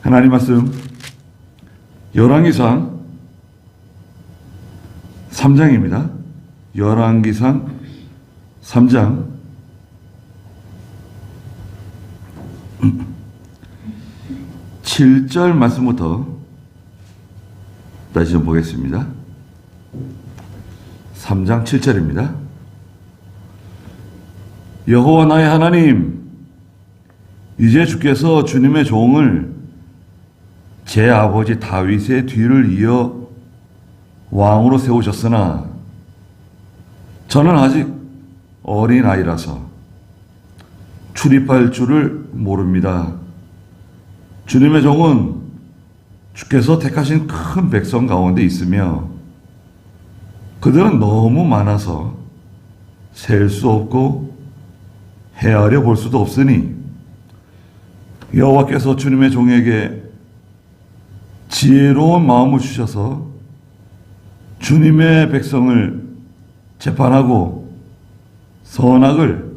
하나님 말씀 열왕기상 3장입니다. 열왕기상 3장 7절 말씀부터 다시 좀 보겠습니다. 3장 7절입니다. 여호와 나의 하나님, 이제 주께서 주님의 종을 제 아버지 다윗의 뒤를 이어 왕으로 세우셨으나 저는 아직 어린 아이라서 출입할 줄을 모릅니다. 주님의 종은 주께서 택하신 큰 백성 가운데 있으며 그들은 너무 많아서 셀 수 없고 헤아려 볼 수도 없으니 여호와께서 주님의 종에게 지혜로운 마음을 주셔서 주님의 백성을 재판하고 선악을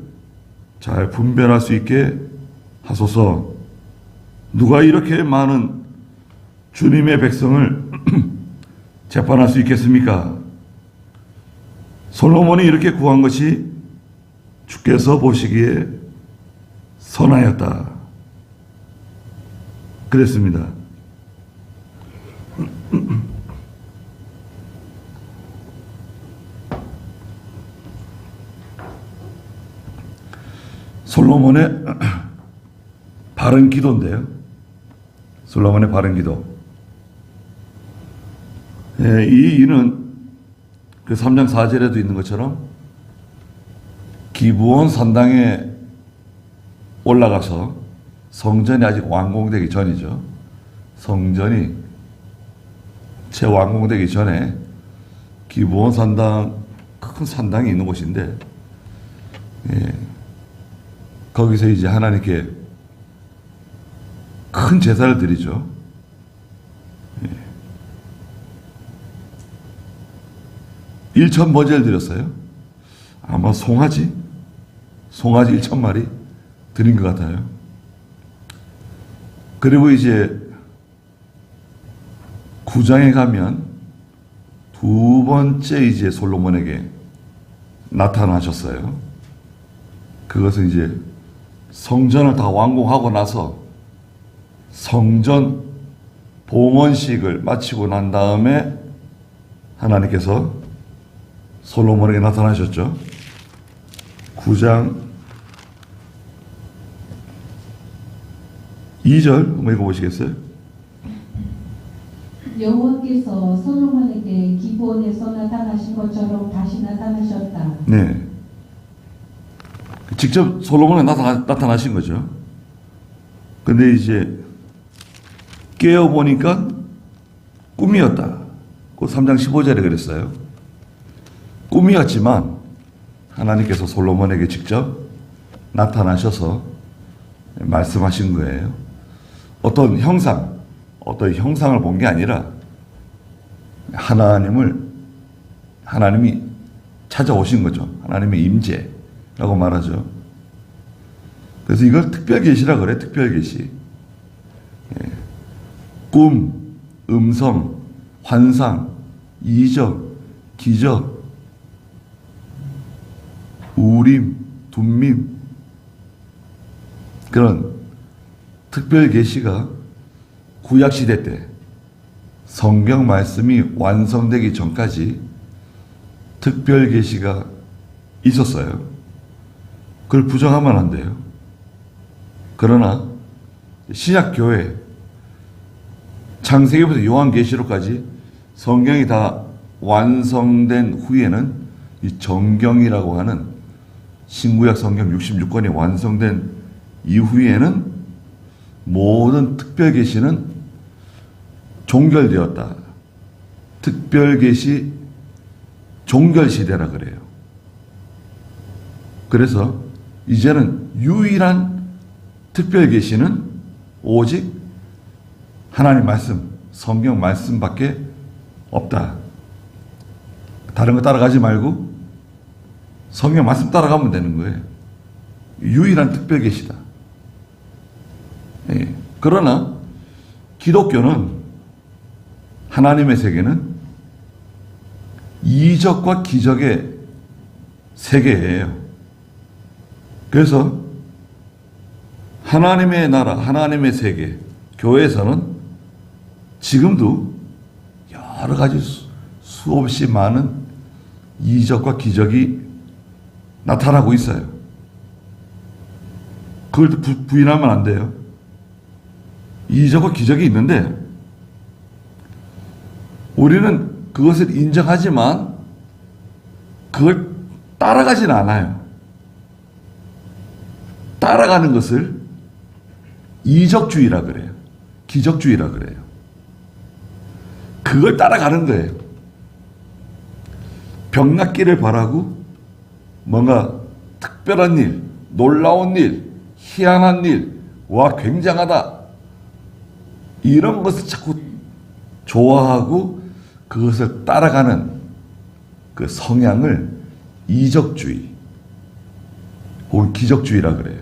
잘 분별할 수 있게 하소서. 누가 이렇게 많은 주님의 백성을 재판할 수 있겠습니까? 솔로몬이 이렇게 구한 것이 주께서 보시기에 선하였다. 그랬습니다. 솔로몬의 바른 기도인데요. 솔로몬의 바른 기도. 이 일은 그 3장 4절에도 있는 것처럼 기브온 산당에 올라가서 성전이 아직 완공되기 전이죠. 성전이 채 완공되기 전에 기브온 산당, 큰 산당이 있는 곳인데, 거기서 이제 하나님께 큰 제사를 드리죠. 일천 번제를 드렸어요. 아마 송아지 1,000마리 드린 것 같아요. 그리고 이제 9장에 가면 두 번째 이제 솔로몬에게 나타나셨어요. 그것은 이제 성전을 다 완공하고 나서 성전 봉헌식을 마치고 난 다음에 하나님께서 솔로몬에게 나타나셨죠. 9장 2절 한번 읽어보시겠어요? 여호와께서 솔로몬에게 기브온에서 나타나신 것처럼 다시 나타나셨다. 네. 직접 솔로몬에 나타나신 거죠. 근데 이제 깨어보니까 꿈이었다. 그 3장 15절에 그랬어요. 꿈이었지만 하나님께서 솔로몬에게 직접 나타나셔서 말씀하신 거예요. 어떤 형상을 본 게 아니라 하나님이 찾아오신 거죠. 하나님의 임재라고 말하죠. 그래서 이걸 특별계시라 그래. 특별계시. 꿈, 음성, 환상, 이적, 기적, 우림, 둠밈, 그런 특별계시가 구약시대 때 성경 말씀이 완성되기 전까지 특별계시가 있었어요. 그걸 부정하면 안 돼요. 그러나 신약교회 창세기부터 요한계시록까지 성경이 다 완성된 후에는 이 정경이라고 하는 신구약 성경 66권이 완성된 이후에는 모든 특별계시는 종결되었다. 특별계시 종결시대라 그래요. 그래서 이제는 유일한 특별계시는 오직 하나님 말씀, 성경 말씀밖에 없다. 다른 거 따라가지 말고 성경 말씀 따라가면 되는 거예요. 유일한 특별계시다. 예. 그러나 기독교는, 하나님의 세계는 이적과 기적의 세계예요. 그래서 하나님의 나라, 하나님의 세계, 교회에서는 지금도 여러 가지 수없이 많은 이적과 기적이 나타나고 있어요. 그걸 부인하면 안 돼요. 이적과 기적이 있는데 우리는 그것을 인정하지만 그걸 따라가진 않아요. 따라가는 것을 이적주의라 그래요. 기적주의라 그래요. 그걸 따라가는 거예요. 병 낫기를 바라고 뭔가 특별한 일, 놀라운 일, 희한한 일, 와 굉장하다, 이런 것을 자꾸 좋아하고 그것을 따라가는 그 성향을 이적주의 혹은 기적주의라 그래요.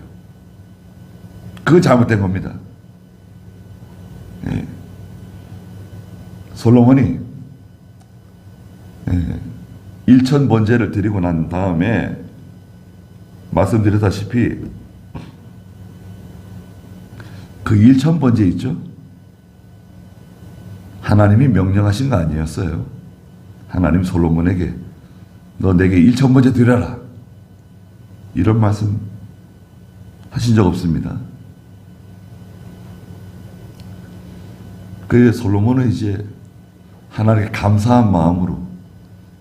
그건 잘못된 겁니다. 예. 솔로몬이 1,000번제를 드리고 난 다음에 말씀드렸다시피 그 1,000번제 있죠? 하나님이 명령하신 거 아니었어요. 하나님 솔로몬에게 너 내게 1,000번제 드려라, 이런 말씀 하신 적 없습니다. 그래서 솔로몬은 이제 하나님께 감사한 마음으로,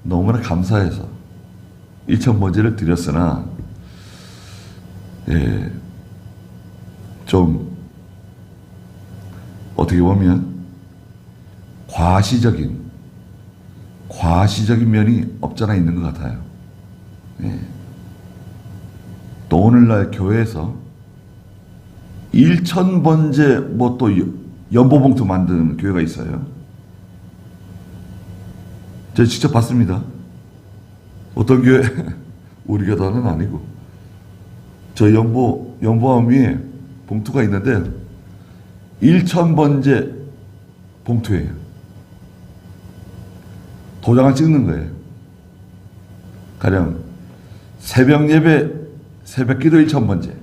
너무나 감사해서 1,000번제를 드렸으나 좀 어떻게 보면 과시적인 면이 없잖아 있는 것 같아요. 또 오늘날 교회에서 1,000번제 뭐 또 연보봉투 만드는 교회가 있어요. 제가 직접 봤습니다. 어떤 교회, 우리 교단은 아니고 저 연보함 위에 봉투가 있는데 1,000번제 봉투예요. 도장을 찍는 거예요. 가령 새벽 예배, 새벽 기도 1,000번제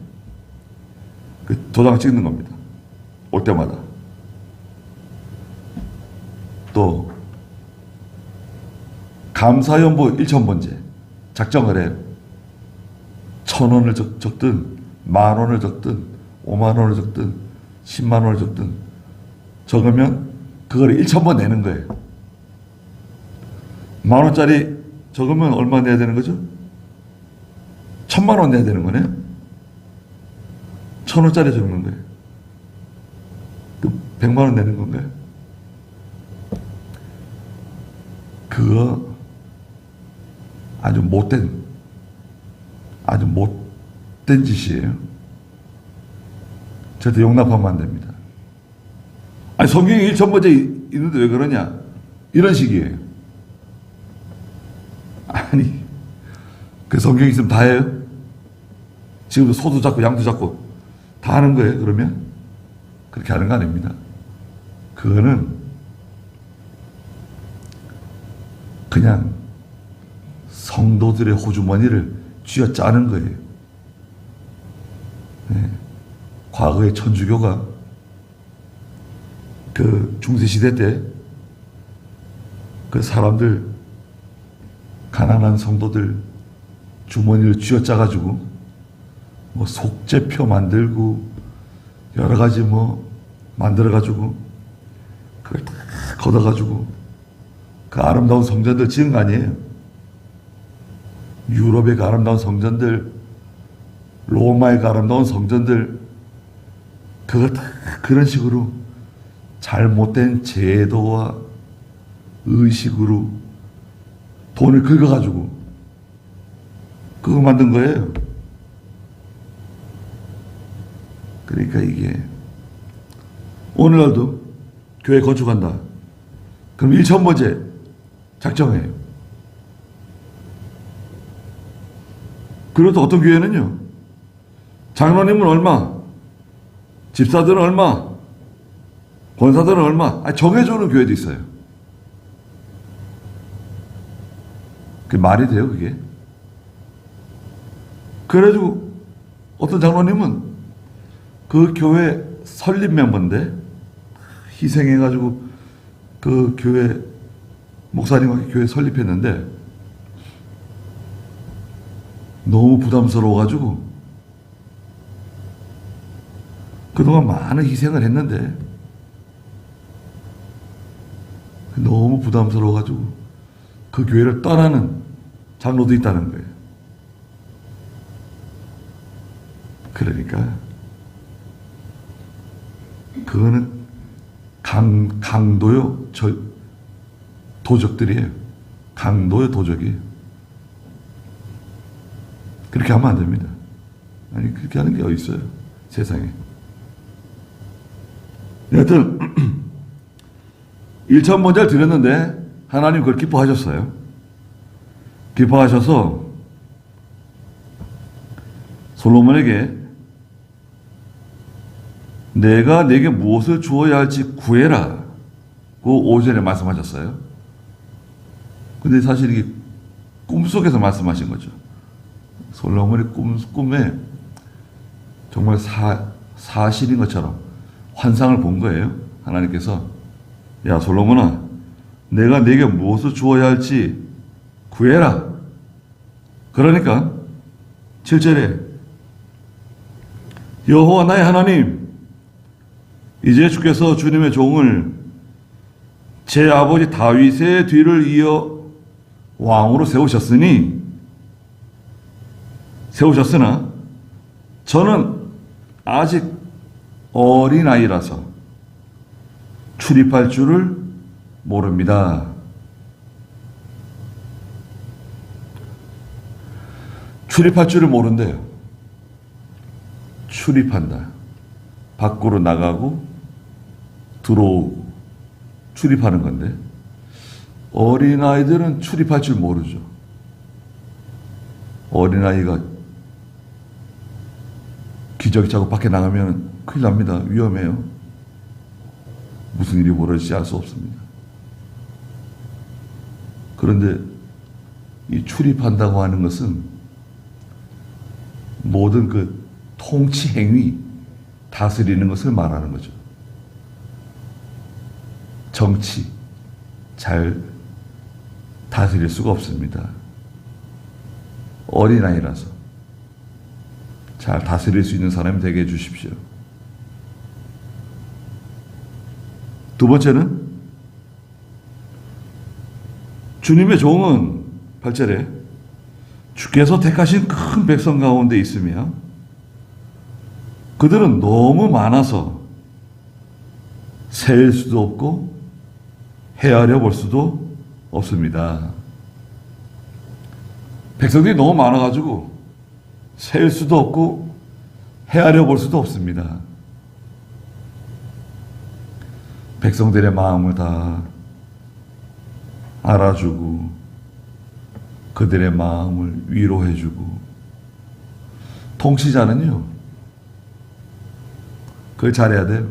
그 도장을 찍는 겁니다. 올 때마다. 또 감사연보 1,000번제 작정을 해요. 1,000원을 적든 10,000원을 적든 50,000원을 적든 100,000원을 적든 적으면 그걸 1,000번 내는 거예요. 10,000원짜리 적으면 얼마 내야 되는 거죠? 1,000,000원 내야 되는 거네요. 1,000원짜리 적는 거예요. 그 100,000원 내는 건가요? 그거 아주 못된 짓이에요. 절대 용납하면 안 됩니다. 아니 성경에 1,000번째 있는데 왜 그러냐, 이런 식이에요. 아니 그 성경에 있으면 다 해요? 지금도 소도 잡고 양도 잡고 다 하는 거예요? 그러면 그렇게 하는 거 아닙니다. 그거는 그냥 성도들의 호주머니를 쥐어짜는 거예요. 과거의 천주교가 그 중세시대 때 그 사람들, 가난한 성도들 주머니를 쥐어짜가지고 뭐 속죄표 만들고 여러 가지 뭐 만들어가지고 그걸 다 걷어가지고 그 아름다운 성전들 지은 거 아니에요. 유럽의 그 아름다운 성전들, 로마의 그 아름다운 성전들, 그걸 다 그런 식으로 잘못된 제도와 의식으로 돈을 긁어가지고 그거 만든 거예요. 그러니까 이게 오늘날도 교회 건축한다. 그럼 1,000번째 작정해요. 그리고 또 어떤 교회는요, 장로님은 얼마, 집사들은 얼마, 권사들은 얼마? 정해주는 교회도 있어요. 그게 말이 돼요, 그게? 그래가지고 어떤 장로님은 그 교회 설립 멤버인데 희생해가지고 그 교회 목사님과 교회 설립했는데 너무 부담스러워가지고 그동안 많은 희생을 했는데 너무 부담스러워가지고 그 교회를 떠나는 장로도 있다는 거예요. 그러니까 그거는 강도요 도적들이에요. 강도요 도적이에요. 그렇게 하면 안 됩니다. 아니 그렇게 하는 게 어디 있어요 세상에. 여하튼 1천 번제를 드렸는데 하나님 그걸 기뻐하셨어요. 기뻐하셔서 솔로몬에게 내가 내게 무엇을 주어야 할지 구해라 그 5절에 말씀하셨어요. 근데 사실 이게 꿈속에서 말씀하신 거죠. 솔로몬의 꿈에 정말 사실인 것처럼 환상을 본 거예요. 하나님께서 야 솔로몬아 내가 내게 무엇을 주어야 할지 구해라. 그러니까 7절에 여호와 나의 하나님 이제 주께서 주님의 종을 제 아버지 다윗의 뒤를 이어 왕으로 세우셨으나 저는 아직 어린아이라서 출입할 줄을 모릅니다. 출입할 줄을 모른대요. 출입한다. 밖으로 나가고 들어오고 출입하는 건데 어린아이들은 출입할 줄 모르죠. 어린아이가 기저귀 차고 밖에 나가면 큰일 납니다. 위험해요. 무슨 일이 벌어질지 알 수 없습니다. 그런데 이 출입한다고 하는 것은 모든 그 통치 행위, 다스리는 것을 말하는 거죠. 정치 잘 다스릴 수가 없습니다. 어린아이라서 잘 다스릴 수 있는 사람이 되게 해주십시오. 두 번째는 주님의 종은 8절에 주께서 택하신 큰 백성 가운데 있으며 그들은 너무 많아서 셀 수도 없고 헤아려 볼 수도 없습니다. 백성들이 너무 많아가지고 셀 수도 없고 헤아려 볼 수도 없습니다. 백성들의 마음을 다 알아주고 그들의 마음을 위로해주고 통치자는요 그걸 잘해야 돼요.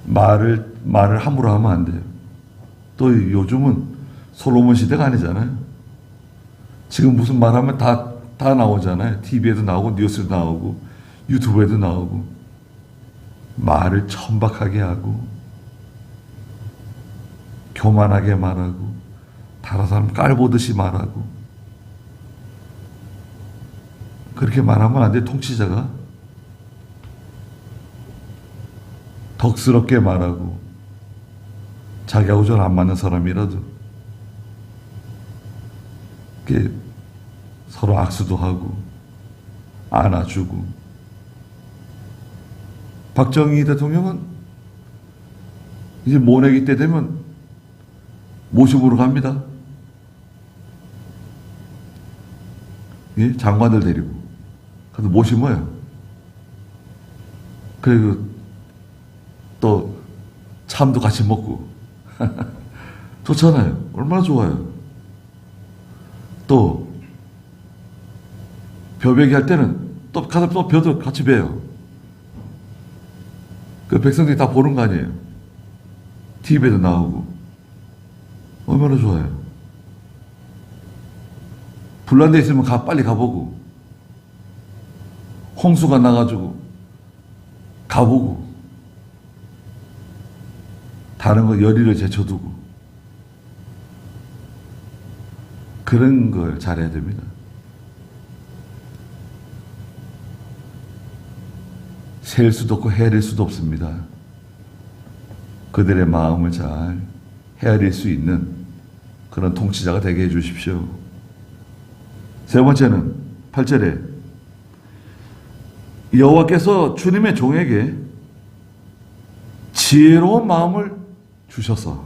말을 함부로 하면 안 돼요. 또 요즘은 솔로몬 시대가 아니잖아요. 지금 무슨 말하면 다 나오잖아요. TV에도 나오고 뉴스에도 나오고 유튜브에도 나오고 말을 천박하게 하고 교만하게 말하고 다른 사람 깔보듯이 말하고 그렇게 말하면 안 돼. 통치자가 덕스럽게 말하고 자기하고 잘 안 맞는 사람이라도 서로 악수도 하고 안아주고. 박정희 대통령은 이제 모내기 때 되면 모시보러 갑니다. 예? 장관들 데리고 가서 모시모요. 그리고 또 참도 같이 먹고 좋잖아요. 얼마나 좋아요. 또 벼베기 할 때는 또 가서 또 벼도 같이 베요. 그 백성들이 다 보는 거 아니에요. TV에도 나오고. 얼마나 좋아요. 불난 데 있으면 빨리 가보고. 홍수가 나가지고 가보고. 다른 거 열의를 제쳐두고. 그런 걸 잘해야 됩니다. 셀 수도 없고 헤아릴 수도 없습니다. 그들의 마음을 잘 헤아릴 수 있는 그런 통치자가 되게 해주십시오. 세 번째는 8절에 여호와께서 주님의 종에게 지혜로운 마음을 주셔서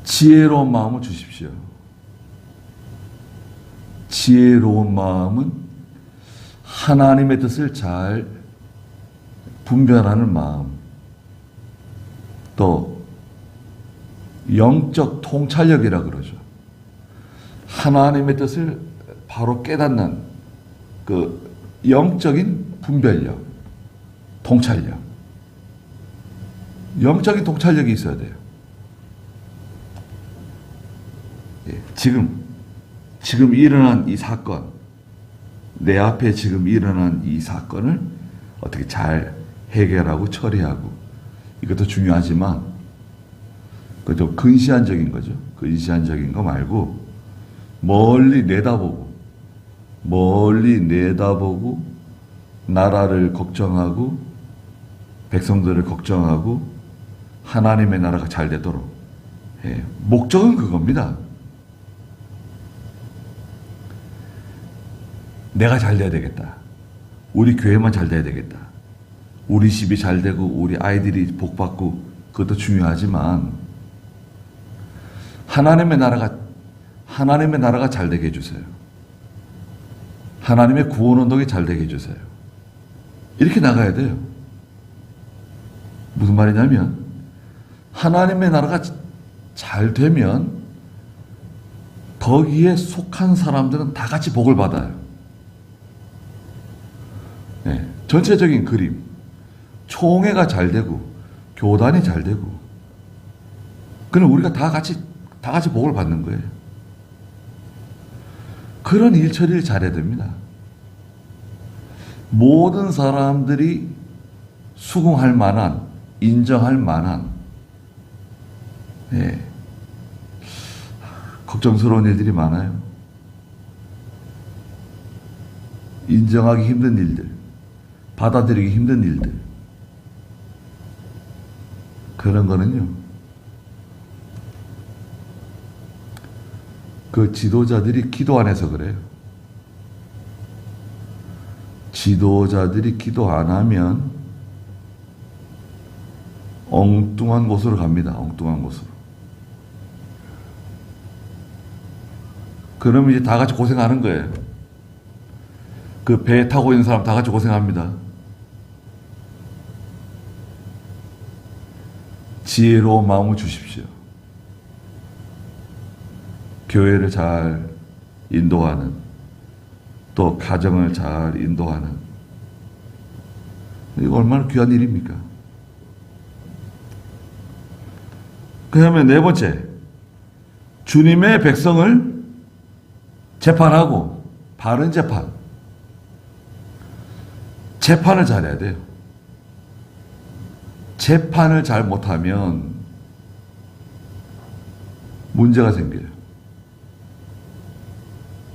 지혜로운 마음을 주십시오. 지혜로운 마음은 하나님의 뜻을 잘 분별하는 마음, 또 영적 통찰력이라 그러죠. 하나님의 뜻을 바로 깨닫는 그 영적인 분별력, 통찰력. 영적인 통찰력이 있어야 돼요. 지금 일어난 이 사건, 내 앞에 지금 일어난 이 사건을 어떻게 잘 해결하고 처리하고, 이것도 중요하지만 그 좀 근시안적인 거죠. 근시안적인 거 말고 멀리 내다보고 나라를 걱정하고 백성들을 걱정하고 하나님의 나라가 잘 되도록, 목적은 그겁니다. 내가 잘 돼야 되겠다. 우리 교회만 잘 돼야 되겠다. 우리 집이 잘 되고 우리 아이들이 복 받고, 그것도 중요하지만 하나님의 나라가 잘 되게 해주세요. 하나님의 구원 운동이 잘 되게 해주세요. 이렇게 나가야 돼요. 무슨 말이냐면 하나님의 나라가 잘 되면 거기에 속한 사람들은 다 같이 복을 받아요. 전체적인 그림, 총회가 잘 되고 교단이 잘 되고, 그럼 우리가 다 같이 복을 받는 거예요. 그런 일 처리를 잘해야 됩니다. 모든 사람들이 수긍할 만한, 인정할 만한, 걱정스러운 일들이 많아요. 인정하기 힘든 일들, 받아들이기 힘든 일들, 그런 거는요, 그 지도자들이 기도 안 해서 그래요. 지도자들이 기도 안 하면 엉뚱한 곳으로 갑니다. 엉뚱한 곳으로. 그러면 이제 다 같이 고생하는 거예요. 그 배에 타고 있는 사람 다 같이 고생합니다. 지혜로운 마음을 주십시오. 교회를 잘 인도하는, 또 가정을 잘 인도하는, 이거 얼마나 귀한 일입니까? 그 다음에 네 번째, 주님의 백성을 재판하고 바른 재판을 잘해야 돼요. 재판을 잘 못하면 문제가 생겨요.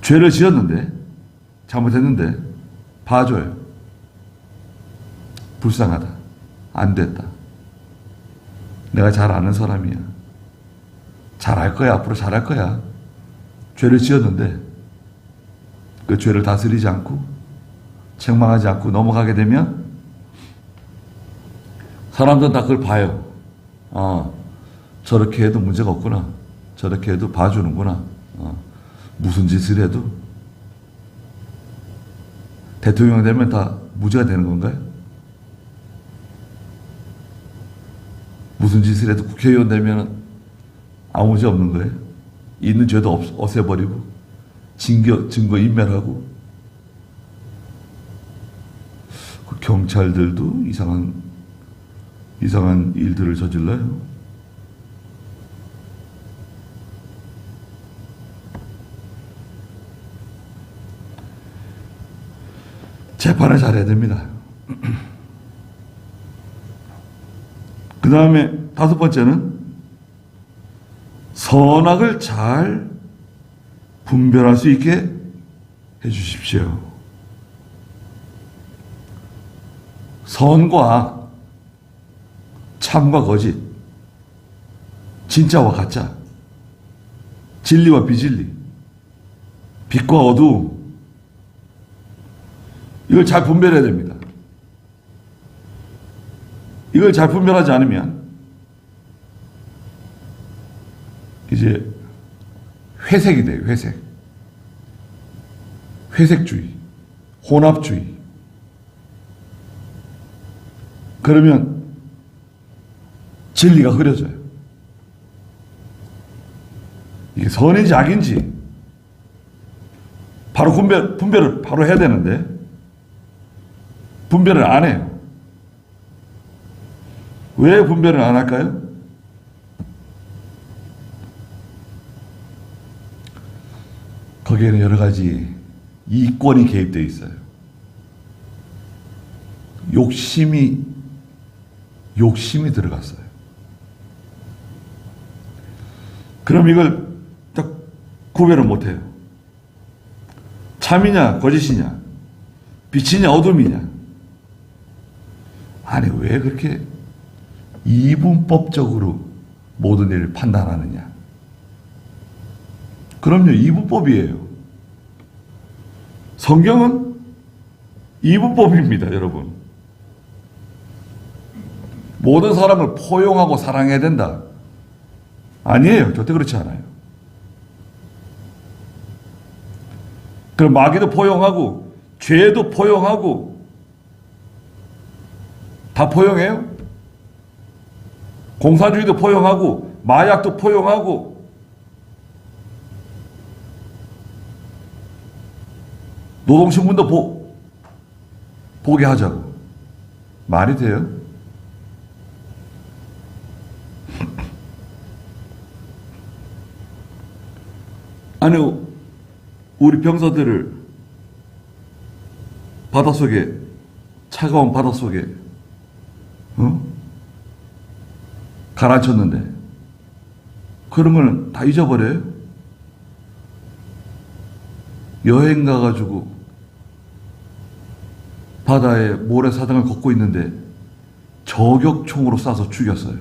죄를 지었는데, 잘못했는데 봐줘요. 불쌍하다. 안 됐다. 내가 잘 아는 사람이야. 잘할 거야. 앞으로 잘할 거야. 죄를 지었는데 그 죄를 다스리지 않고 책망하지 않고 넘어가게 되면 사람들은 다 그걸 봐요. 저렇게 해도 문제가 없구나. 저렇게 해도 봐주는구나. 무슨 짓을 해도 대통령 되면 다 무죄가 되는 건가요? 무슨 짓을 해도 국회의원 되면 아무 문제 없는 거예요? 있는 죄도 없애버리고 증거 인멸하고, 그 경찰들도 이상한 일들을 저질러요. 재판을 잘해야 됩니다. 그 다음에 5번째는 선악을 잘 분별할 수 있게 해주십시오. 선과 악, 참과 거짓, 진짜와 가짜, 진리와 비진리, 빛과 어두움, 이걸 잘 분별해야 됩니다. 이걸 잘 분별하지 않으면 이제 회색이 돼요. 회색주의, 혼합주의. 그러면 진리가 흐려져요. 이게 선인지 악인지 바로 분별을 바로 해야 되는데 분별을 안 해요. 왜 분별을 안 할까요? 거기에는 여러 가지 이권이 개입되어 있어요. 욕심이 들어갔어요. 그럼 이걸 딱 구별을 못해요. 참이냐 거짓이냐, 빛이냐 어둠이냐. 아니 왜 그렇게 이분법적으로 모든 일을 판단하느냐. 그럼요, 이분법이에요. 성경은 이분법입니다, 여러분. 모든 사람을 포용하고 사랑해야 된다. 아니에요. 절대 그렇지 않아요. 그럼 마귀도 포용하고 죄도 포용하고 다 포용해요? 공산주의도 포용하고 마약도 포용하고 노동신문도 보게 하자고. 말이 돼요? 아니, 우리 병사들을 바닷속에, 차가운 바닷속에 가라앉혔는데 그런 거는 다 잊어버려요? 여행 가가지고 바다에 모래사장을 걷고 있는데 저격총으로 쏴서 죽였어요.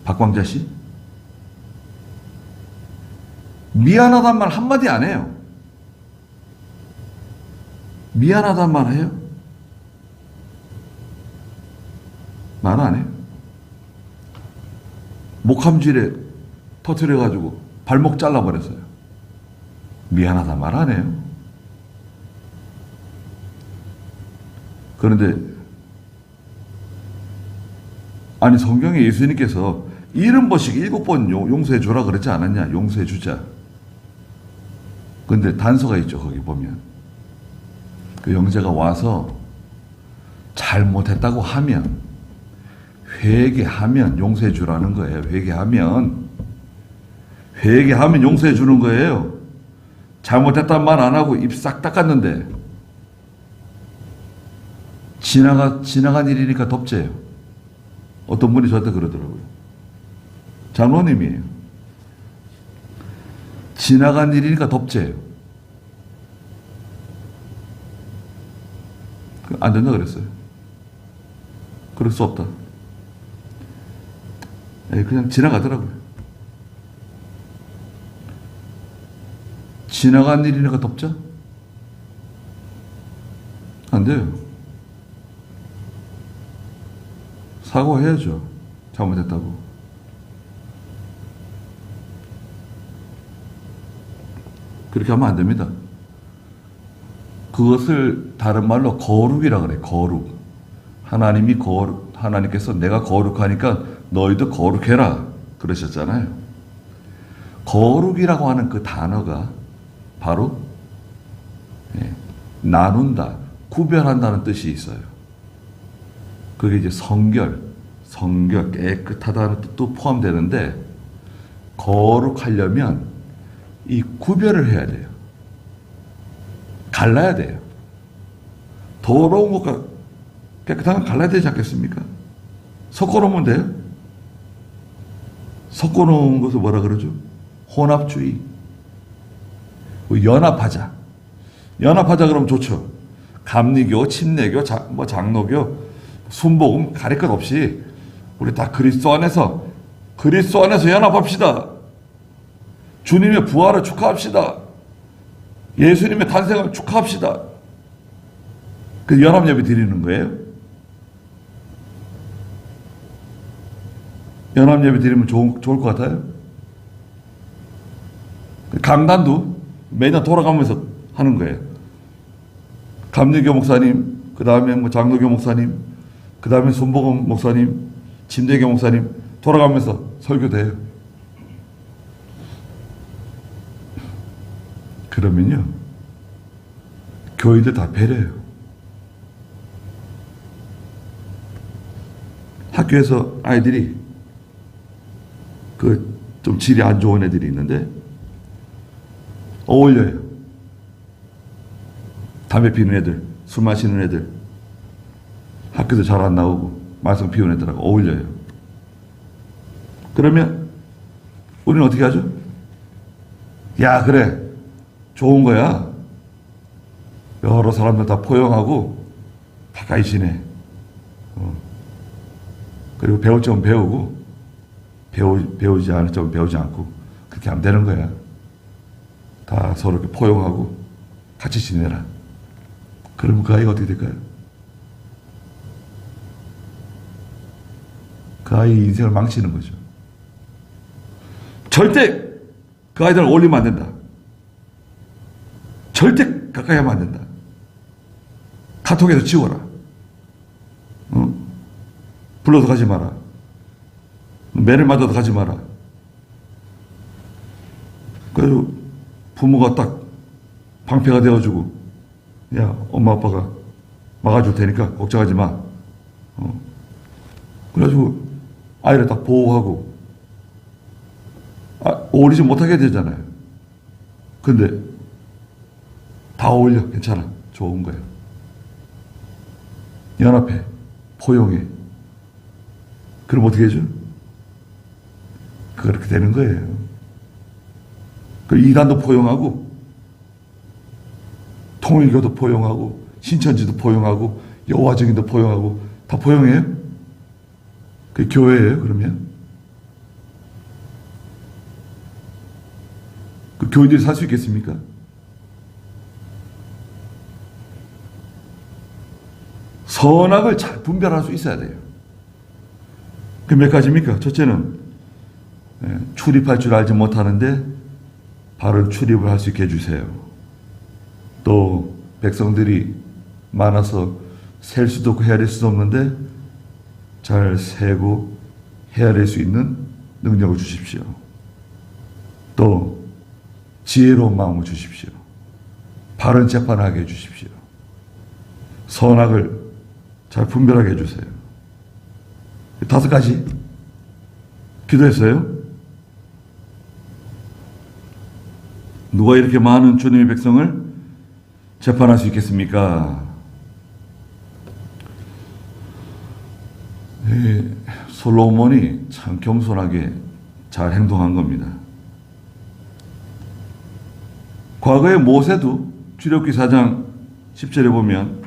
박광자 씨? 미안하단 말 한마디 안 해요. 미안하단 말 해요? 말 안 해요. 목함질에 터뜨려가지고 발목 잘라버렸어요. 미안하단 말 안 해요. 그런데 아니 성경에 예수님께서 70번씩 7번 용서해 주라 그러지 않았냐? 용서해 주자. 근데 단서가 있죠. 거기 보면 그 형제가 와서 잘못했다고 하면 회개하면 용서해 주라는 거예요. 회개하면 용서해 주는 거예요. 잘못했단 말 안 하고 입 싹 닦았는데 지나간 일이니까 덮재요. 어떤 분이 저한테 그러더라고요. 장로님이에요. 지나간 일이니까 덮재요. 안 된다 그랬어요. 그럴 수 없다. 그냥 지나가더라고요. 지나간 일이니까 덮자? 안 돼요. 사과해야죠. 잘못했다고. 그렇게 하면 안 됩니다. 그것을 다른 말로 거룩이라 그래요. 거룩. 하나님께서 내가 거룩하니까 너희도 거룩해라 그러셨잖아요. 거룩이라고 하는 그 단어가 바로 나눈다, 구별한다는 뜻이 있어요. 그게 이제 성결 깨끗하다는 뜻도 포함되는데, 거룩하려면 이 구별을 해야 돼요. 갈라야 돼요. 더러운 것과 깨끗한 건 갈라야 되지 않겠습니까? 섞어놓으면 돼요. 섞어놓은 것을 뭐라 그러죠? 혼합주의. 연합하자. 연합하자 그러면 좋죠. 감리교, 침례교, 장로교, 순복음 가릴 것 없이 우리 다 그리스도 안에서 연합합시다. 주님의 부활을 축하합시다. 예수님의 탄생을 축하합시다. 그 연합 예배 드리는 거예요. 연합 예배 드리면 좋을 것 같아요. 강단도 매년 돌아가면서 하는 거예요. 감리교 목사님, 그 다음에 뭐 장로교 목사님, 그 다음에 순복음 목사님, 침례교 목사님 돌아가면서 설교돼요. 그러면요, 교인들 다 배려해요. 학교에서 아이들이 좀 질이 안 좋은 애들이 있는데 어울려요. 담배 피우는 애들, 술 마시는 애들, 학교도 잘 안 나오고 말썽 피우는 애들하고 어울려요. 그러면 우리는 어떻게 하죠? 야, 그래, 좋은 거야. 여러 사람들 다 포용하고 가까이 지내. 그리고 배울 점은 배우고 배우지 않을 점은 배우지 않고, 그렇게 하면 되는 거야. 다 서로 이렇게 포용하고 같이 지내라. 그러면 그 아이가 어떻게 될까요? 그 아이의 인생을 망치는 거죠. 절대 그 아이들을 올리면 안 된다. 절대 가까이 하면 안 된다. 카톡에서 지워라. 불러도 가지 마라. 매를 맞아도 가지 마라. 그래서 부모가 딱 방패가 되어주고, 야, 엄마 아빠가 막아줄 테니까 걱정하지 마. 그래가지고 아이를 딱 보호하고, 어울리지 못하게 되잖아요. 근데 다 어울려. 괜찮아. 좋은 거예요. 연합해. 포용해. 그럼 어떻게 해줘? 그렇게 되는 거예요. 그 이단도 포용하고, 통일교도 포용하고, 신천지도 포용하고, 여호와증인도 포용하고, 다 포용해요? 그게 교회예요, 그러면? 그 교인들이 살 수 있겠습니까? 선악을 잘 분별할 수 있어야 돼요. 그 몇 가지입니까? 첫째는 출입할 줄 알지 못하는데 바른 출입을 할 수 있게 해주세요. 또 백성들이 많아서 셀 수도 없고 헤아릴 수도 없는데 잘 세고 헤아릴 수 있는 능력을 주십시오. 또 지혜로운 마음을 주십시오. 바른 재판하게 해주십시오. 선악을 잘 분별하게 해주세요. 5가지 기도했어요. 누가 이렇게 많은 주님의 백성을 재판할 수 있겠습니까? 솔로몬이 참 겸손하게 잘 행동한 겁니다. 과거의 모세도 출애굽기 4장 10절에 보면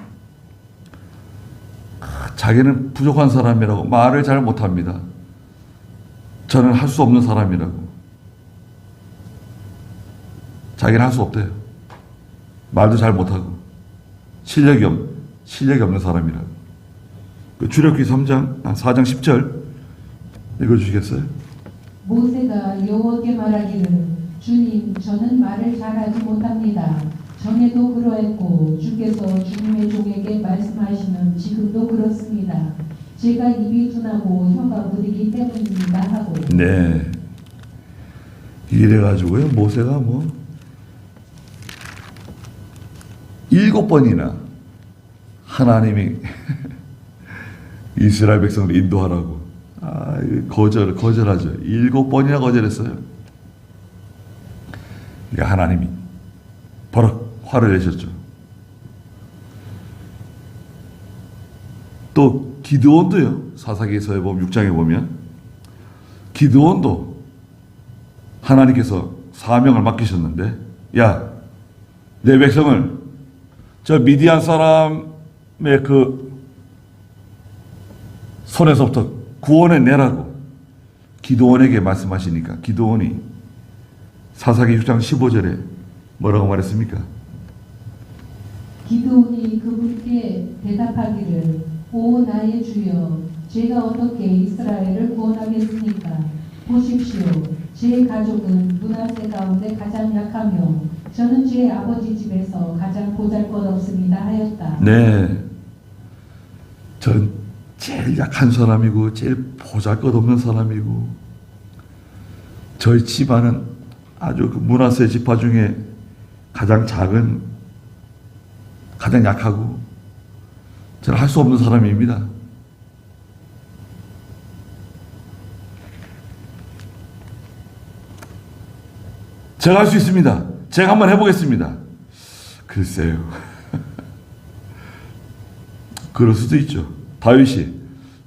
자기는 부족한 사람이라고, 말을 잘 못합니다. 저는 할 수 없는 사람이라고. 자기는 할 수 없대요. 말도 잘 못하고 실력이 없는 사람이라고. 그 출애굽기 4장 10절 읽어주시겠어요? 모세가 여호와께 말하기를, 주님, 저는 말을 잘하지 못합니다. 전에도 그러했고 주께서 주님의 종에게 말씀하시면 지금도 그렇습니다. 제가 입이 둔하고 혀가 무디기 때문입니다 하고. 네. 이래가지고요, 모세가 7번이나 하나님이 이스라엘 백성을 인도하라고. 거절하죠. 7번이나 거절했어요. 하나님이 버럭 화를 내셨죠. 또 기드온도요. 사사기서에 보면 6장에 보면 기드온도 하나님께서 사명을 맡기셨는데, 야, 내 백성을 저 미디안 사람의 그 손에서부터 구원해 내라고 기드온에게 말씀하시니까 기드온이 사사기 6장 15절에 뭐라고 말했습니까? 기드온이 그분께 대답하기를 오 나의 주여 제가 어떻게 이스라엘을 구원하겠습니까? 보십시오. 제 가족은 므낫세 가운데 가장 약하며 저는 제 아버지 집에서 가장 보잘것없습니다 하였다. 네. 전 제일 약한 사람이고 제일 보잘것없는 사람이고 저희 집안은 아주 그 므낫세 지파 중에 가장 작은, 가장 약하고 저는 할 수 없는 사람입니다. 제가 할 수 있습니다. 제가 한번 해보겠습니다. 글쎄요. 그럴 수도 있죠. 다윗이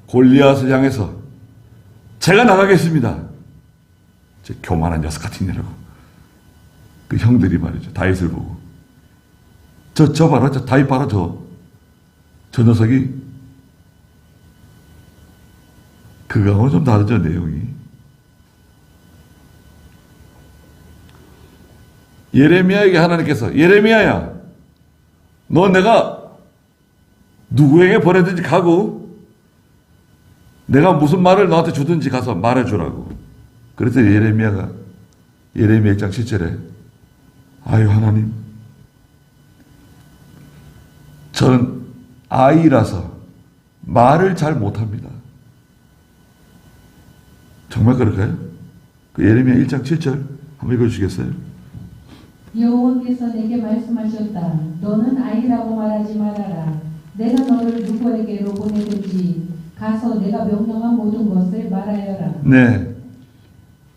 골리앗을 향해서 제가 나가겠습니다. 제 교만한 녀석 같은 이라고. 그 형들이 말이죠. 다윗을 보고. 저 봐라. 저 다윗 봐라. 저 녀석이. 그거하고는 좀 다르죠. 내용이. 예레미야에게 하나님께서 예레미야야, 너 내가 누구에게 보내든지 가고 내가 무슨 말을 너한테 주든지 가서 말해주라고. 그래서 예레미야 1장 7절에 아유 하나님, 저는 아이라서 말을 잘 못합니다. 정말 그럴까요? 그 예레미야 1장 7절 한번 읽어주시겠어요? 여호와께서 내게 말씀하셨다. 너는 아이라고 말하지 말아라. 내가 너를 누구에게로 보내든지 가서 내가 명령한 모든 것을 말하여라. 네.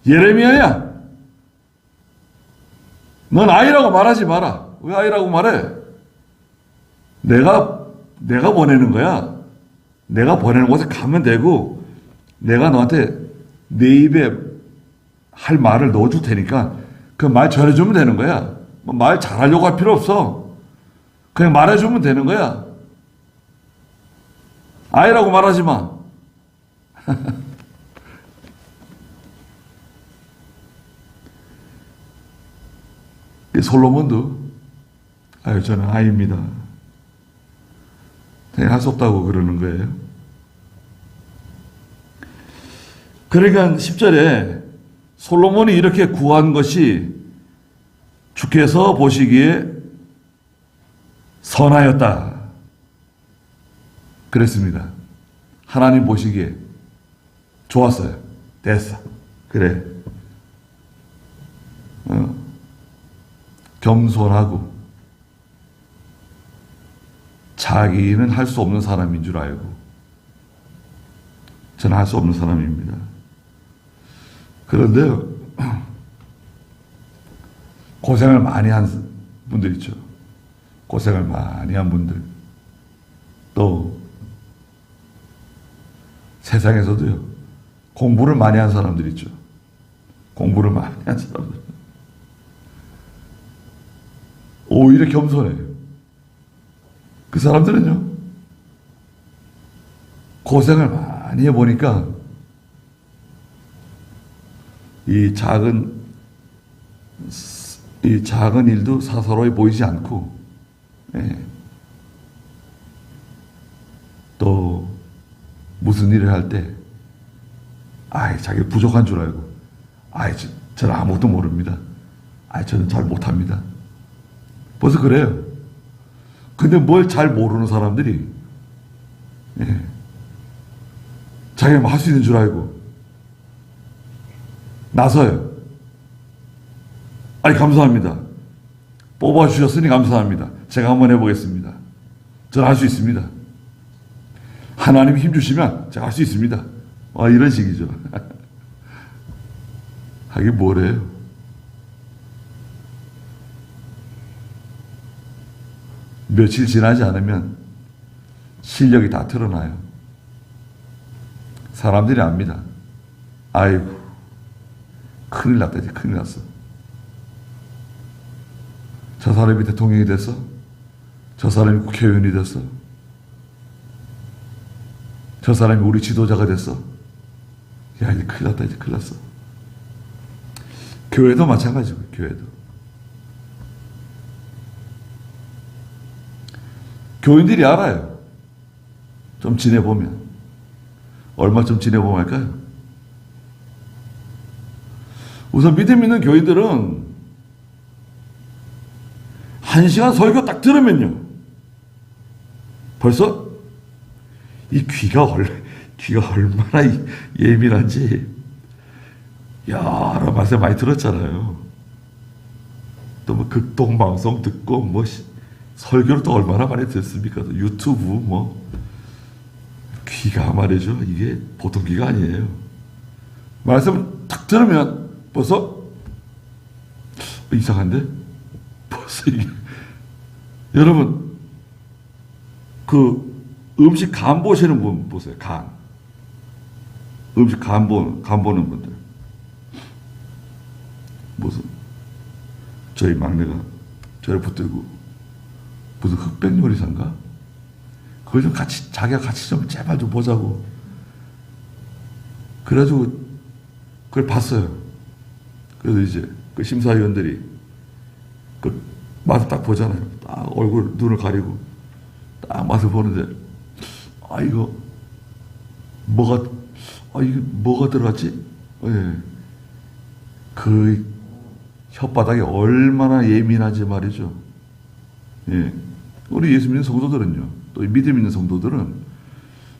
예레미야야, 넌 아이라고 말하지 마라. 왜 아이라고 말해? 내가 보내는 거야. 내가 보내는 곳에 가면 되고 내가 너한테 내 입에 할 말을 넣어줄 테니까 그 말 전해주면 되는 거야. 말 잘하려고 할 필요 없어. 그냥 말해주면 되는 거야. 아이라고 말하지 마. 솔로몬도 아유 저는 아이입니다. 그냥 할 수 없다고 그러는 거예요. 그러니까 10절에 솔로몬이 이렇게 구한 것이 주께서 보시기에 선하였다 그랬습니다. 하나님 보시기에 좋았어요. 됐어. 그래. 겸손하고 자기는 할 수 없는 사람인 줄 알고 저는 할 수 없는 사람입니다. 그런데요, 고생을 많이 한 분들 있죠. 고생을 많이 한 분들. 또 세상에서도요, 공부를 많이 한 사람들 있죠. 공부를 많이 한 사람들. 오히려 겸손해요. 그 사람들은요, 고생을 많이 해보니까 이 작은 일도 사사로이 보이지 않고, 또 무슨 일을 할 때, 자기 부족한 줄 알고, 저는 아무것도 모릅니다. 저는 잘 못합니다. 벌써 그래요. 근데 뭘 잘 모르는 사람들이, 자기가 할 수 있는 줄 알고, 나서요. 감사합니다. 뽑아주셨으니 감사합니다. 제가 한번 해보겠습니다. 저는 할 수 있습니다. 하나님이 힘 주시면 제가 할 수 있습니다. 이런 식이죠. 하긴 뭐래요. 며칠 지나지 않으면 실력이 다 드러나요. 사람들이 압니다. 아이고, 큰일 났다, 이제 큰일 났어. 저 사람이 대통령이 됐어? 저 사람이 국회의원이 됐어? 저 사람이 우리 지도자가 됐어? 야, 이제 큰일 났다, 이제 큰일 났어. 교회도 마찬가지고, 교회도. 교인들이 알아요. 좀 지내보면. 얼마 좀 지내보면 할까요? 우선 믿음 있는 교인들은 1시간 설교 딱 들으면요. 벌써 이 귀가 얼마나 예민한지 여러 말씀 많이 들었잖아요. 또 뭐 극동방송 듣고 뭐 설교를 또 얼마나 많이 듣습니까? 또 유튜브 뭐 귀가 말이죠. 이게 보통 귀가 아니에요. 말씀 딱 들으면 벌써 이상한데? 벌써 이게 여러분 그 음식 간 보시는 분 보세요. 간. 음식 간 보는 분들. 무슨 저희 막내가 저를 붙들고 무슨 흑백 요리사인가? 그걸 좀 같이 자기가 같이 좀 제발 좀 보자고. 그래가지고 그걸 봤어요. 그래서 이제 그 심사위원들이 그 맛을 딱 보잖아요. 딱 얼굴 눈을 가리고 딱 맛을 보는데 이거 뭐가 들어갔지? 예. 그 혓바닥이 얼마나 예민한지 말이죠. 예. 우리 예수 믿는 성도들은요, 또 믿음 있는 성도들은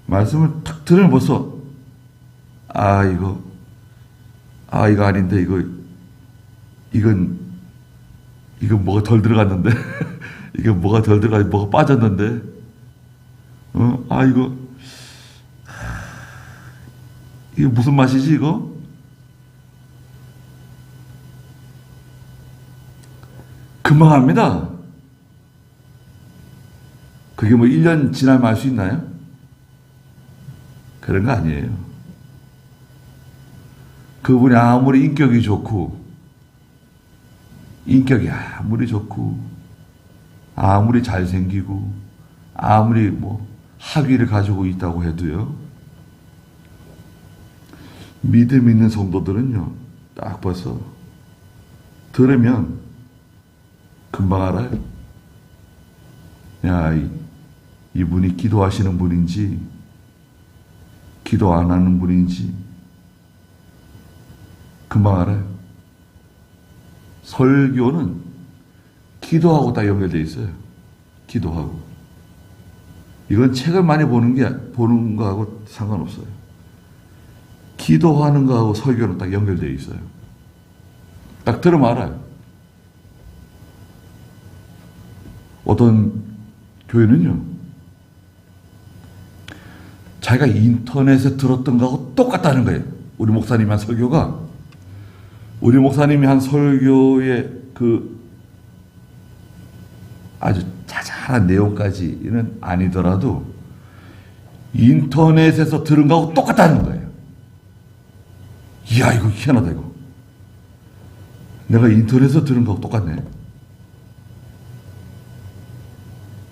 말씀을 탁 들으면 벌써 이거 아닌데 이건 뭐가 덜 들어갔는데 이건 뭐가 덜 들어가 뭐가 빠졌는데 이거 무슨 맛이지 이거? 금방 합니다. 그게 뭐 1년 지나면 알 수 있나요? 그런 거 아니에요. 그분이 아무리 인격이 좋고 아무리 잘생기고 아무리 뭐 학위를 가지고 있다고 해도요, 믿음 있는 성도들은요 딱 봐서 들으면 금방 알아요. 야, 이분이 기도하시는 분인지 기도 안 하는 분인지 금방 알아요. 설교는 기도하고 딱 연결되어 있어요. 기도하고. 이건 책을 많이 보는 거하고 상관없어요. 기도하는 거하고 설교는 딱 연결되어 있어요. 딱 들으면 알아요. 어떤 교회는요, 자기가 인터넷에 들었던 거하고 똑같다는 거예요. 우리 목사님이 한 설교가, 우리 목사님이 한 설교의 그 아주 자잘한 내용까지는 아니더라도 인터넷에서 들은 거하고 똑같다는 거예요. 이야, 이거 희한하다, 이거. 내가 인터넷에서 들은 거하고 똑같네.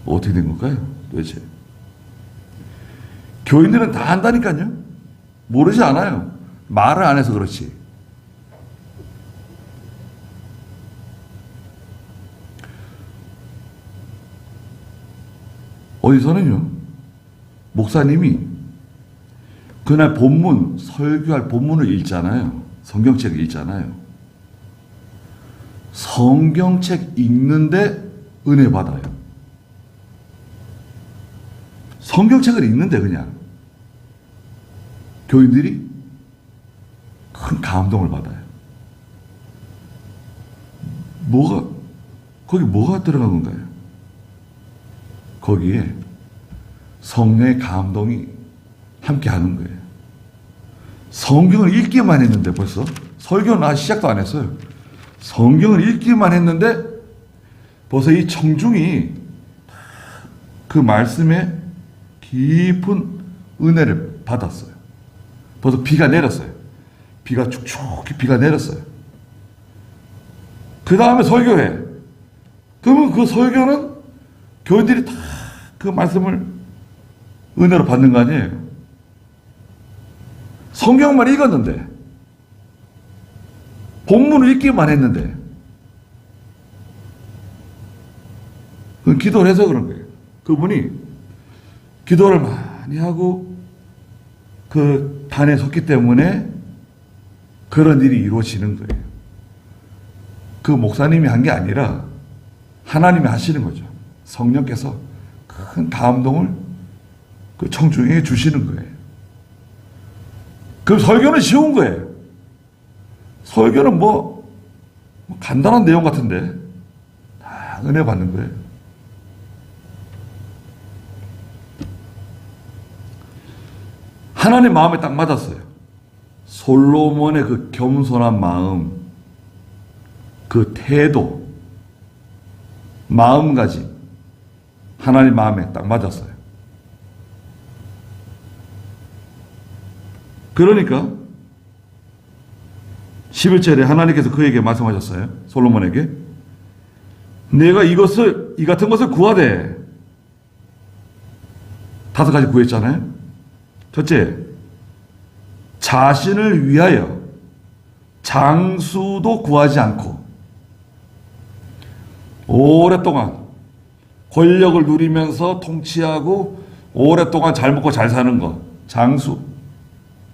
어떻게 된 걸까요, 도대체? 교인들은 다 한다니까요. 모르지 않아요. 말을 안 해서 그렇지. 어디서는요, 목사님이 그날 본문, 설교할 본문을 읽잖아요. 성경책을 읽잖아요. 성경책 읽는데 은혜 받아요. 성경책을 읽는데 그냥 교인들이 큰 감동을 받아요. 거기 뭐가 들어간 건가요? 거기에 성령의 감동이 함께 하는 거예요. 성경을 읽기만 했는데 벌써 설교는 아직 시작도 안 했어요. 성경을 읽기만 했는데 벌써 이 청중이 그 말씀에 깊은 은혜를 받았어요. 벌써 비가 내렸어요. 비가 축축히 비가 내렸어요. 그 다음에 설교해. 그러면 그 설교는 교인들이 다 그 말씀을 은혜로 받는 거 아니에요. 성경만 읽었는데, 본문을 읽기만 했는데, 그건 기도를 해서 그런 거예요. 그분이 기도를 많이 하고 그 단에 섰기 때문에 그런 일이 이루어지는 거예요. 그 목사님이 한 게 아니라 하나님이 하시는 거죠. 성령께서 큰 감동을 그 청중에게 주시는 거예요. 그럼 설교는 쉬운 거예요. 설교는 뭐 간단한 내용 같은데 다 은혜 받는 거예요. 하나님 마음에 딱 맞았어요. 솔로몬의 그 겸손한 마음, 그 태도, 마음가짐, 하나님 마음에 딱 맞았어요. 그러니까 11절에 하나님께서 그에게 말씀하셨어요. 솔로몬에게 내가 이 같은 것을 구하되 5가지 구했잖아요. 첫째, 자신을 위하여 장수도 구하지 않고 오랫동안 권력을 누리면서 통치하고 오랫동안 잘 먹고 잘 사는 것, 장수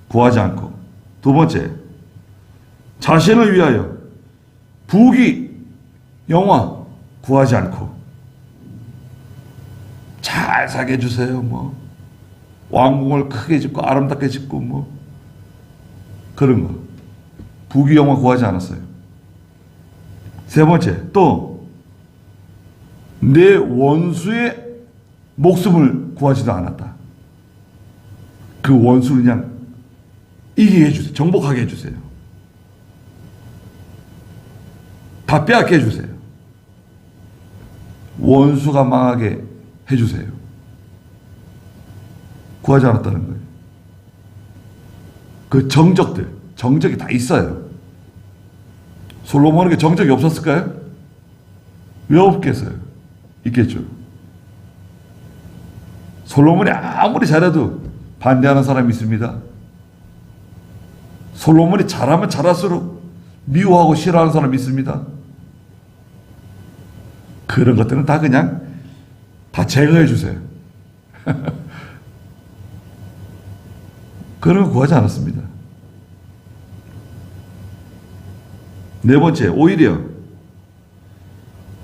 구하지 않고. 두 번째, 자신을 위하여 부귀, 영화 구하지 않고 잘 살게 해주세요. 뭐 왕궁을 크게 짓고 아름답게 짓고 뭐 그런 거. 부귀, 영화 구하지 않았어요. 세 번째, 또 내 원수의 목숨을 구하지도 않았다. 그 원수를 그냥 이기게 해주세요. 정복하게 해주세요. 다 빼앗게 해주세요. 원수가 망하게 해주세요. 구하지 않았다는 거예요. 그 정적이 다 있어요. 솔로몬에게 정적이 없었을까요? 왜 없겠어요? 있겠죠. 솔로몬이 아무리 잘해도 반대하는 사람이 있습니다. 솔로몬이 잘하면 잘할수록 미워하고 싫어하는 사람이 있습니다. 그런 것들은 다 그냥 다 제거해 주세요. 그런 거 구하지 않았습니다. 네 번째, 오히려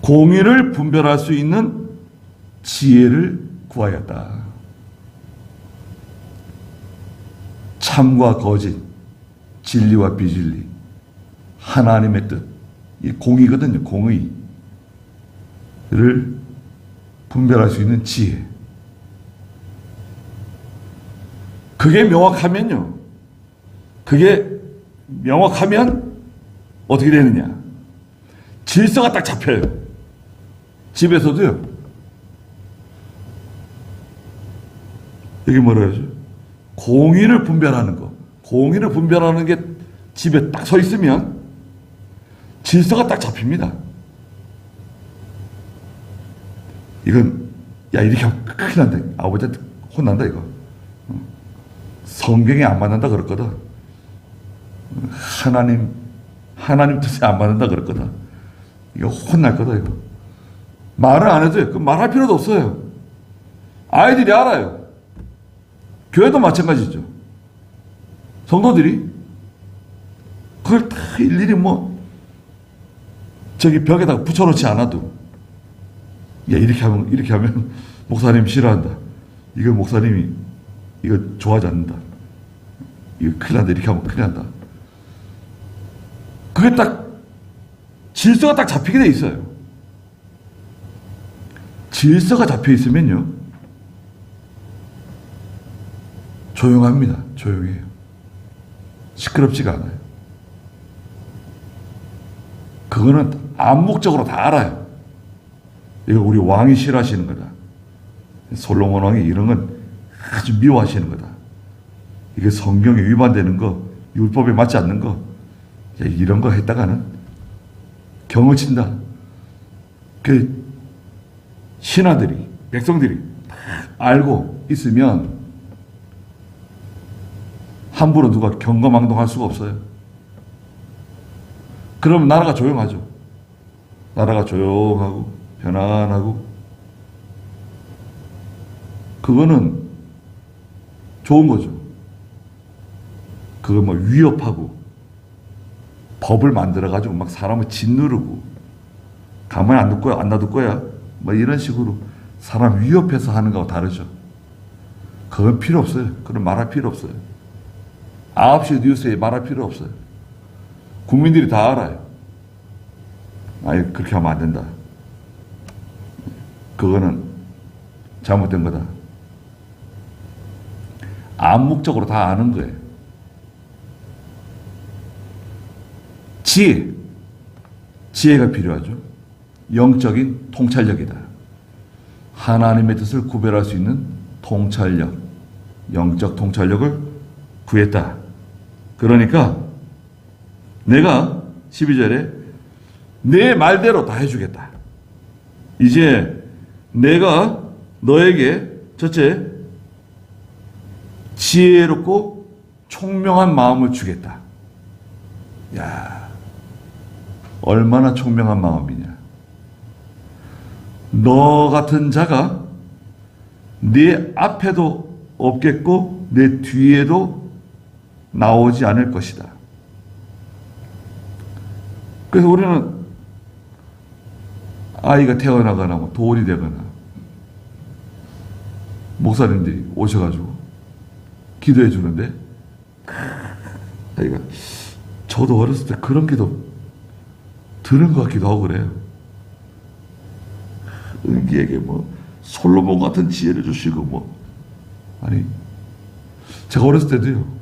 공의를 분별할 수 있는 지혜를 구하였다. 참과 거짓, 진리와 비진리, 하나님의 뜻, 이 공의거든요. 공의를 분별할 수 있는 지혜. 그게 명확하면요. 그게 명확하면 어떻게 되느냐. 질서가 딱 잡혀요. 집에서도요. 여기 뭐라 그러죠? 공의를 분별하는 거. 공의를 분별하는 게 집에 딱 서 있으면 질서가 딱 잡힙니다. 이건 야 이렇게 하면 큰일 난다. 아버지한테 혼난다 이거. 성경에 안 맞는다 그랬거든. 하나님 뜻에 안 맞는다 그랬거든. 이거 혼날 거다 이거. 말을 안 해도 그 말할 필요도 없어요. 아이들이 알아요. 교회도 마찬가지죠. 성도들이 그걸 다 일일이 뭐 저기 벽에다가 붙여놓지 않아도 야 이렇게 하면 목사님 싫어한다. 이거 목사님이 이거 좋아하지 않는다. 이거 큰일 난다. 이렇게 하면 큰일 난다. 그게 딱 질서가 딱 잡히게 돼 있어요. 질서가 잡혀 있으면요. 조용합니다. 조용해요. 시끄럽지가 않아요. 그거는 암묵적으로 다 알아요. 이거 우리 왕이 싫어하시는 거다. 솔로몬 왕이 이런 건 아주 미워하시는 거다. 이게 성경에 위반되는 거, 율법에 맞지 않는 거, 이런 거 했다가는 경을 친다. 그 신하들이, 백성들이 다 알고 있으면 함부로 누가 경거망동할 수가 없어요. 그러면 나라가 조용하죠. 나라가 조용하고 편안하고, 그거는 좋은 거죠. 그거 뭐 위협하고 법을 만들어가지고 막 사람을 짓누르고 가만히 안 둘 거야, 안 놔둘 거야, 뭐 이런 식으로 사람 위협해서 하는 거하고 다르죠. 그건 필요 없어요. 그런 말할 필요 없어요. 9시 뉴스에 말할 필요 없어요. 국민들이 다 알아요. 아니, 그렇게 하면 안 된다. 그거는 잘못된 거다. 암묵적으로 다 아는 거예요. 지혜가 필요하죠. 영적인 통찰력이다. 하나님의 뜻을 구별할 수 있는 통찰력, 영적 통찰력을 구했다. 그러니까 내가 12절에 내 말대로 다 해주겠다. 이제 내가 너에게 첫째, 지혜롭고 총명한 마음을 주겠다. 야, 얼마나 총명한 마음이냐. 너 같은 자가 네 앞에도 없겠고 내 뒤에도 나오지 않을 것이다. 그래서 우리는 아이가 태어나거나 뭐 돌이 되거나 목사님들이 오셔가지고 기도해 주는데, 아이가 저도 어렸을 때 그런 기도 들은 것 같기도 하고 그래요. 은기에게 뭐 솔로몬 같은 지혜를 주시고 뭐, 아니 제가 어렸을 때도요,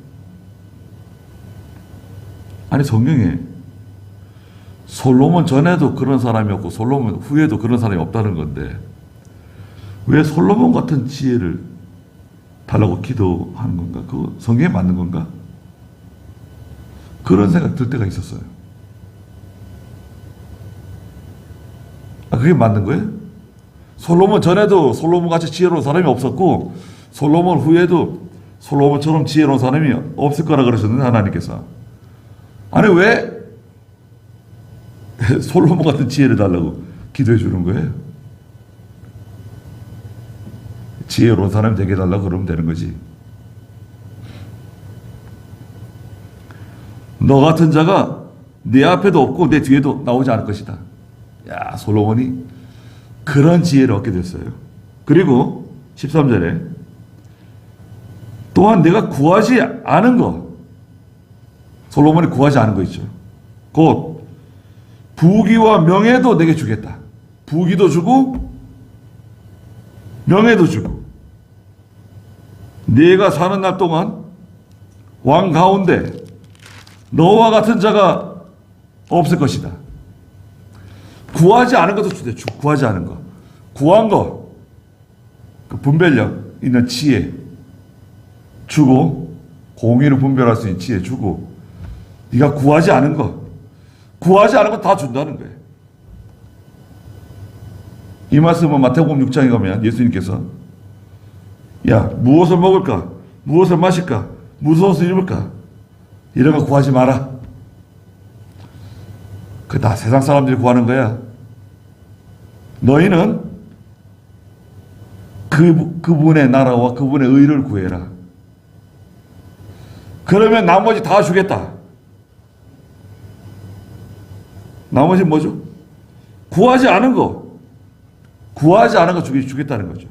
아니 성경에 솔로몬 전에도 그런 사람이 없고 솔로몬 후에도 그런 사람이 없다는 건데 왜 솔로몬 같은 지혜를 달라고 기도하는 건가? 그거 성경에 맞는 건가? 그런 생각 들 때가 있었어요. 아, 그게 맞는 거예요? 솔로몬 전에도 솔로몬 같이 지혜로운 사람이 없었고 솔로몬 후에도 솔로몬처럼 지혜로운 사람이 없을 거라 그러셨는데 하나님께서, 아니 왜 솔로몬 같은 지혜를 달라고 기도해 주는 거예요? 지혜로운 사람이 되게 해달라고 그러면 되는 거지. 너 같은 자가 내 앞에도 없고 내 뒤에도 나오지 않을 것이다. 야, 솔로몬이 그런 지혜를 얻게 됐어요. 그리고 13절에 또한 내가 구하지 않은 거, 솔로몬이 구하지 않은 거 있죠. 곧 부귀와 명예도 내게 주겠다. 부귀도 주고 명예도 주고, 네가 사는 날 동안 왕 가운데 너와 같은 자가 없을 것이다. 구하지 않은 것도 주대. 구하지 않은 거, 구한 거, 그 분별력 있는 지혜 주고, 공의를 분별할 수 있는 지혜 주고, 네가 구하지 않은 거, 구하지 않은 거 다 준다는 거예요. 이 말씀은 마태복음 6장에 가면 예수님께서 야, 무엇을 먹을까? 무엇을 마실까? 무슨 옷을 입을까? 이런 거 구하지 마라. 그 다 세상 사람들이 구하는 거야. 너희는 그분의 나라와 그분의 의를 구해라. 그러면 나머지 다 주겠다. 나머지 뭐죠? 구하지 않은 거. 구하지 않은 거 주겠다는 거죠.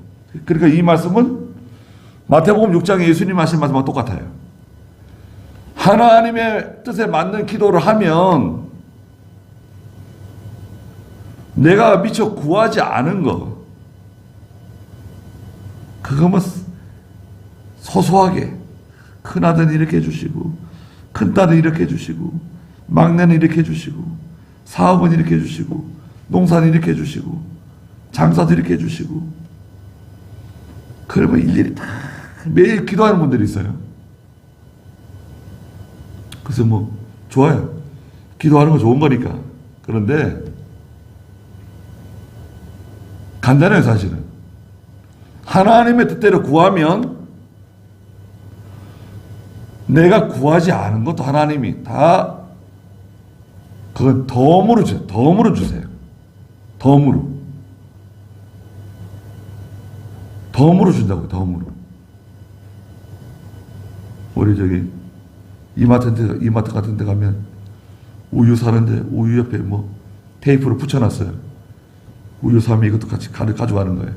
그러니까 이 말씀은 마태복음 6장에 예수님 하신 말씀과 똑같아요. 하나님의 뜻에 맞는 기도를 하면 내가 미처 구하지 않은 거, 그거 뭐 소소하게 큰아들은 이렇게 해주시고 큰딸은 이렇게 해주시고 막내는 이렇게 해주시고 사업은 이렇게 해주시고 농사는 이렇게 해주시고 장사도 이렇게 해주시고 그러면 일일이 다 매일 기도하는 분들이 있어요. 그래서 뭐 좋아요. 기도하는 거 좋은 거니까. 그런데 간단해요 사실은. 하나님의 뜻대로 구하면 내가 구하지 않은 것도 하나님이 다 그건 덤으로 주세요. 덤으로 주세요. 덤으로. 덤으로 준다고요. 덤으로. 우리 저기 이마트 같은 데 가면 우유 사는데 우유 옆에 뭐 테이프로 붙여놨어요. 우유 사면 이것도 같이 가져가는 거예요.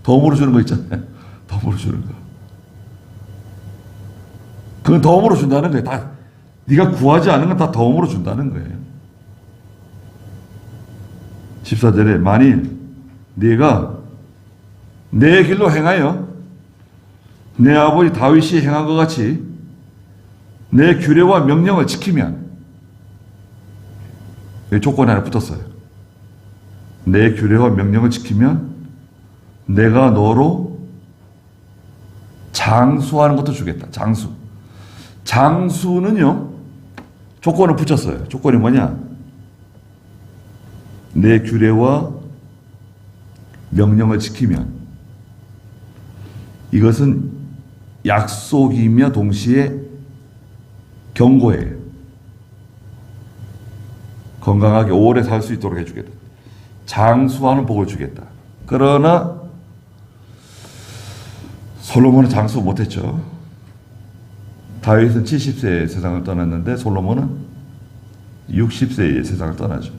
덤으로 주는 거 있잖아요. 덤으로 주는 거. 그건 덤으로 준다는 거예요. 다 네가 구하지 않은 건 다 덤으로 준다는 거예요. 14절에 만일 네가 내 길로 행하여 내 아버지 다윗이 행한 것 같이 내 규례와 명령을 지키면, 조건이 하나 붙었어요. 내 규례와 명령을 지키면 내가 너로 장수하는 것도 주겠다. 장수. 장수는요, 조건을 붙였어요. 조건이 뭐냐? 내 규례와 명령을 지키면, 이것은 약속이며 동시에 경고예요. 건강하게 오래 살 수 있도록 해주겠다. 장수하는 복을 주겠다. 그러나 솔로몬은 장수 못했죠. 다윗은 70세에 세상을 떠났는데 솔로몬은 60세에 세상을 떠나죠.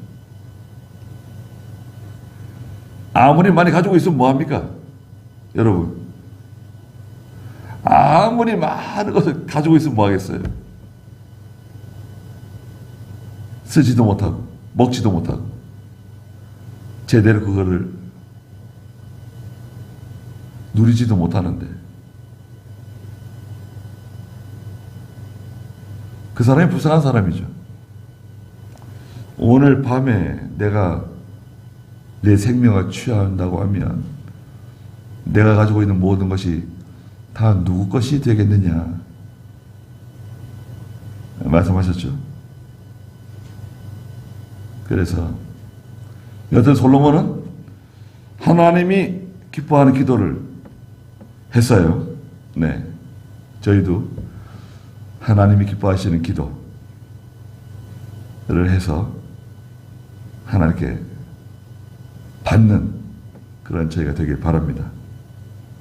아무리 많이 가지고 있으면 뭐합니까? 여러분, 아무리 많은 것을 가지고 있으면 뭐하겠어요? 쓰지도 못하고 먹지도 못하고 제대로 그거를 누리지도 못하는데, 그 사람이 불쌍한 사람이죠. 오늘 밤에 내가 내 생명을 취한다고 하면 내가 가지고 있는 모든 것이 다 누구 것이 되겠느냐 말씀하셨죠. 그래서 여튼 솔로몬은 하나님이 기뻐하는 기도를 했어요. 네, 저희도 하나님이 기뻐하시는 기도를 해서 하나님께 받는 그런 저희가 되길 바랍니다.